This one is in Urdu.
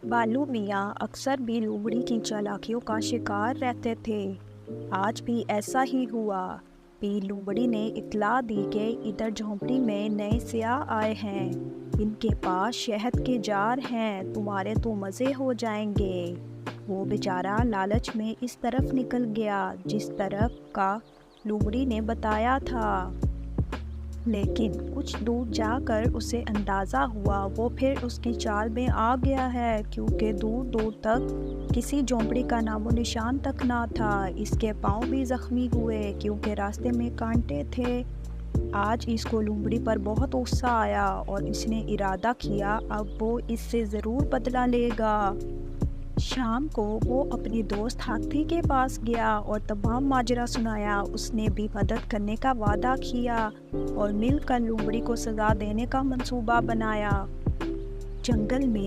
بالو میاں اکثر بھی لومڑی کی چالاکیوں کا شکار رہتے تھے۔ آج بھی ایسا ہی ہوا۔ پیر لومڑی نے اطلاع دی کہ ادھر جھونپڑی میں نئے سیاح آئے ہیں، ان کے پاس شہد کے جار ہیں، تمہارے تو مزے ہو جائیں گے۔ وہ بیچارہ لالچ میں اس طرف نکل گیا جس طرف کا لومڑی نے بتایا تھا، لیکن کچھ دور جا کر اسے اندازہ ہوا وہ پھر اس کی چال میں آ گیا ہے، کیونکہ دور دور تک کسی جھونپڑی کا نام و نشان تک نہ تھا۔ اس کے پاؤں بھی زخمی ہوئے کیونکہ راستے میں کانٹے تھے۔ آج اس کو لومڑی پر بہت غصہ آیا اور اس نے ارادہ کیا اب وہ اس سے ضرور بدلہ لے گا۔ شام کو وہ اپنی دوست ہاتھی کے پاس گیا اور تمام ماجرا سنایا۔ اس نے بھی مدد کرنے کا وعدہ کیا اور مل کر لومڑی کو سزا دینے کا منصوبہ بنایا۔ جنگل میں